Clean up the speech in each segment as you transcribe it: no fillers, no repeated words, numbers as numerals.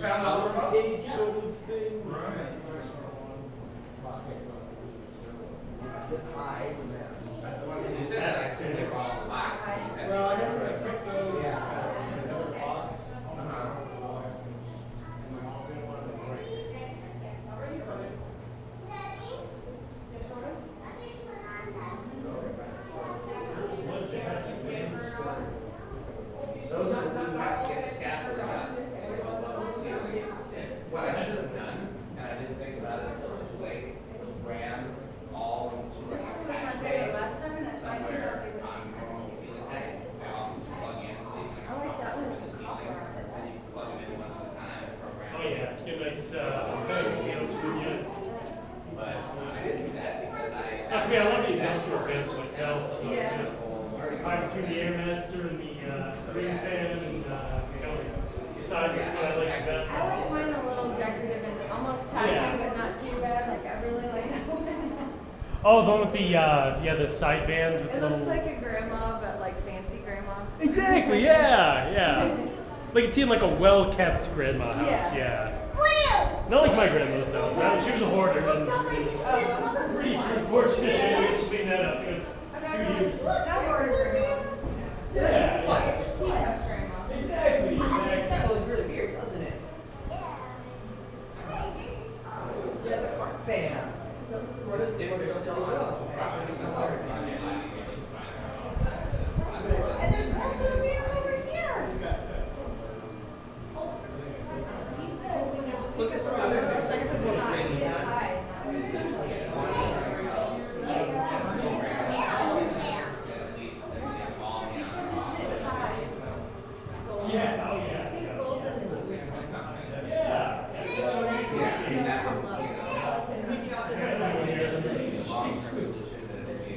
found all the cage sort of thing. Right. Well, I never picked those. Yeah. Another box. Those are not get the scaffolding up. What I should have done, and I didn't think about it until it was too late, was ran all into like a patch bay somewhere on normal ceiling height. They all just plug in, so you can in the ceiling, and you can plug them in one at a time and program. Oh yeah, get a nice aesthetic feel to it. But I didn't do that because I I love the industrial fans myself, so it's good. I between the Airmaster and the green fan and decide which one I like the best. I like mine a little decorative and almost tacky, but not too bad. Like I really like that one. Oh, the one with the the side bands with It the looks like a grandma, but like fancy grandma. Exactly, yeah. Like it's in like a well-kept grandma house, yeah. Not like my grandma's house. She was a hoarder and pretty fortunate to clean that up. It was 2 years. Not hoarder grandma. Yeah. Grandma. Exactly. That was really weird, wasn't it? Yeah, the car fan. If they're still on property somewhere, And there's more fans over here. Look at the other. Like I said, Get high. Yeah, oh I yeah. think golden is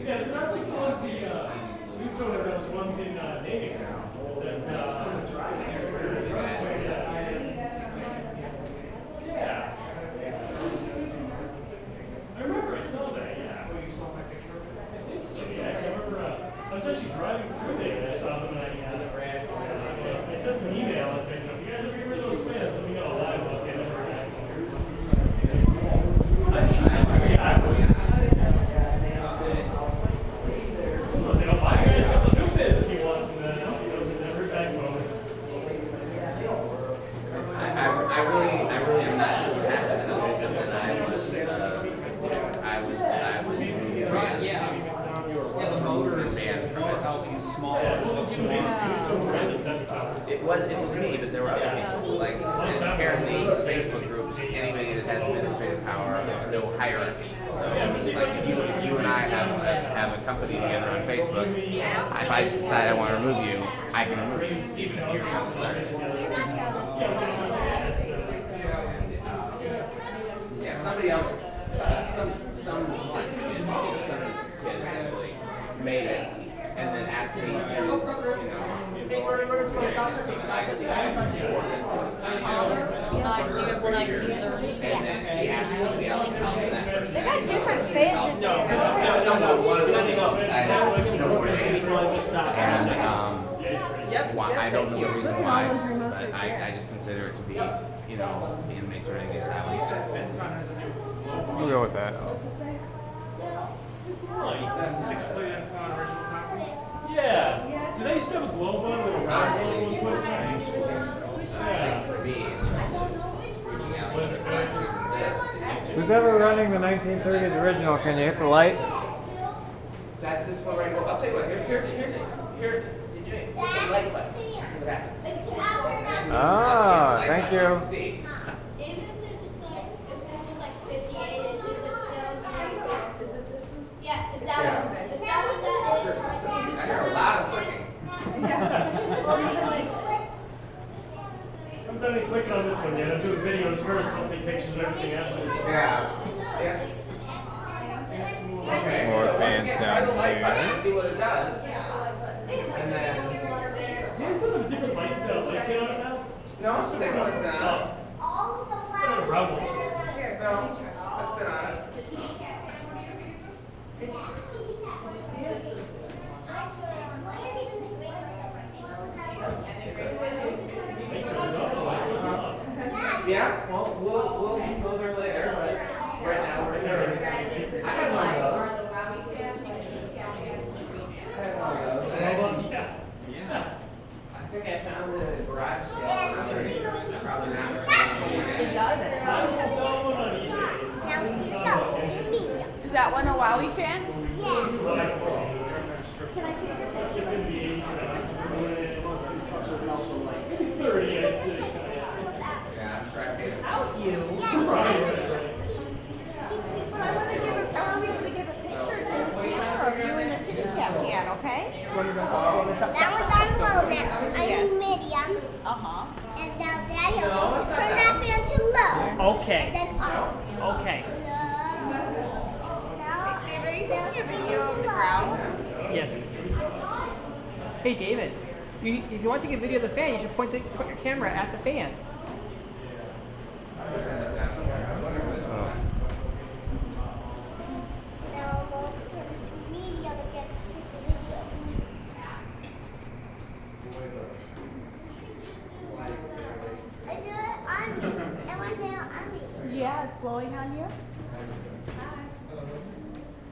Yeah, it's not like the ones you told me those ones in Navy. Yeah. I remember I saw that, yeah. Yes, I remember I was actually driving through there and I saw them and I sent an email and said, if you guys ever hear those fans, let me know. I will get them back. I really am not happy that the motors help you small. It was me, but there were other people. Like apparently Facebook groups, anybody that has administrative power, no hierarchy. So like if you and I have a company together on Facebook, if I decide I want to remove you, I can remove you, even if you're not started. Yeah, somebody else, some kid essentially made it, and then asked me to, Do you have the 1930s? and then he asked somebody else to help that person. They got different fans in there. No, one of the things I had was and I don't know the reason why, but I just consider it to be, the inmates running the asylum. We'll go with that. Yeah. Did I used to have a globe on with a round globe on quick? For me, reaching out to other countries and this is Who's ever running the 1930s original? Can you hit the light? that's this one right here. I'll tell you what, here's you do it. Hit the like button. See what happens. Ah, thank you. See. Even if it's like, if this was like 58 inches, it still is really good. Is it this one? Yeah, if that Yeah. one, if that one that is, I hear a lot of clicking. I'm done even clicking on this one yet. I'm doing videos first. I'll take pictures of everything afterwards. Yeah. Okay. More So once fans again, down try the like button here. and see what it does. And then, See, I put a different lights out. Like, on it now? no, I'm just saying what it's been on. all of the Put a flowers. round one. No, it's been on. Did you see it? Light goes up, the light goes up. Yeah, well, we'll go there later, but right now we're here. I have one of those. Yeah. I think I found it at a garage sale. Probably not. I saw one on eBay. Now it's slow. It's medium. Is that one a Wowie fan? Yeah. Can I take a picture? It's in the 80s and It's supposed to be such a helpful light. 30, I think. Yeah, I'm sure I paid it. Out you. I want to give a picture to the camera of you in the kitty cat can, okay? That was on low now. I mean medium. Uh-huh. And now Daddy, I'm going to turn that fan to low. Okay. And then off. Okay. Low. It's now. David, are you taking a video of the ground? Yes. Hey David, if you want to take a video of the fan, you should put your camera at the fan. Now I'm going to turn it to medium again to take a video. I do it on me. And one day on me. Yeah, it's blowing on you.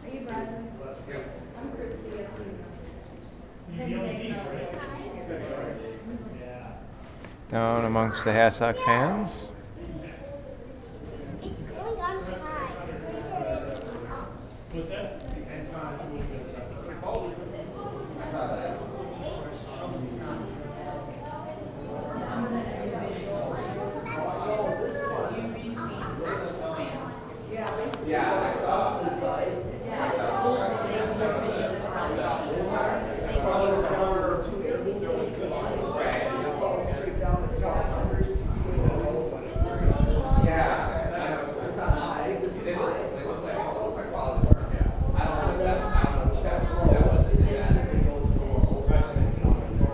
Are you Bradley? I'm Christy. It's you. You LEDs, right? Yeah. Down amongst the Hassock fans. It's going on high. Please turn it off. What's that? Yeah, I saw This side. They Follows it down to 280. Right. Follows straight down, it's got 100. Yeah. It's on high. This is They high. look like quality work. Yeah. I don't know that. That's That low. wasn't It bad. instantly goes to low. It's decent low.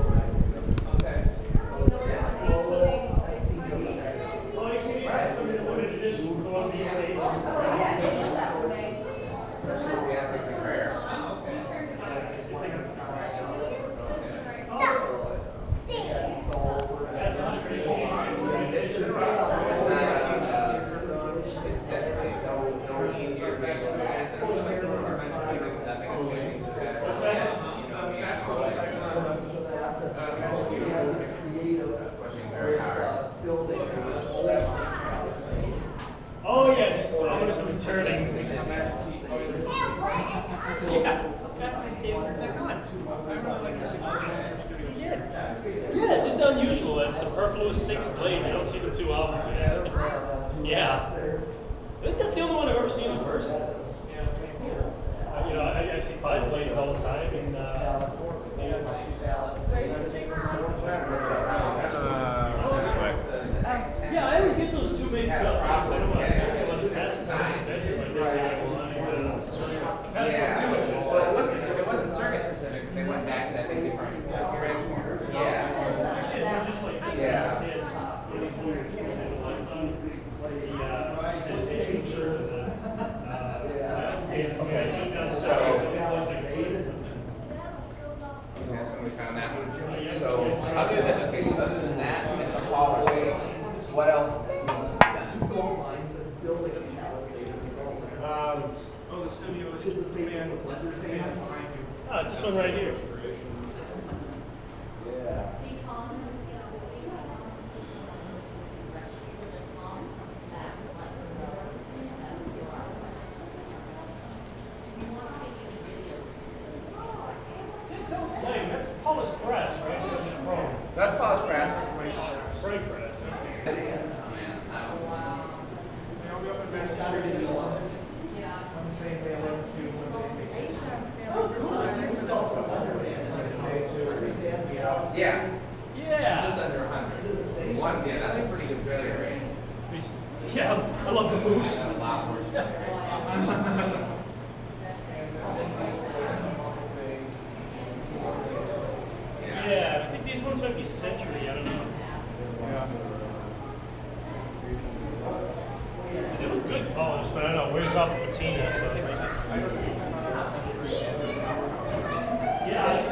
Okay. So it's low. I see those there. Well, you see, some of the limited editions go on the Especially the Essex and Rare. Yeah, it's all over. It's just it's definitely no easier to make that. Nothing is changing to better. You know, the actual So that just you have this creative pushing very hard. building. Oh yeah, just honestly turning. Yeah, it's just unusual. It's a superfluous 6 blade. You don't see them too often. Yeah. I think that's the only one I've ever seen in person. You know, I see 5 blades all the time, and This way. yeah, I always get those 2 main stuff. I don't want to wasn't past Yeah. Well, it wasn't circuit specific. They went back to I think different transformers. Yeah. just like Yeah. Yeah, so we found that one. So other than that, in the hallway, what else needs to be done? Phone lines and building a palisade of his own. Did the same thing with blender fans. Oh, it's this one right here. Yeah. It's so lame. That's polished brass, right? That's chrome. That's polished brass. Brake brass. Okay. There's gotta be video of it. Oh, cool. Installed for blender fans. Blender fan palisade. Yeah. Yeah. Just under 100. One, yeah, that's a pretty good failure rate. Yeah, I love the moose. A lot more stuff. Yeah, I think these ones might be Century. I don't know. They look good polished, but I don't know. Where's off the patina? So yeah,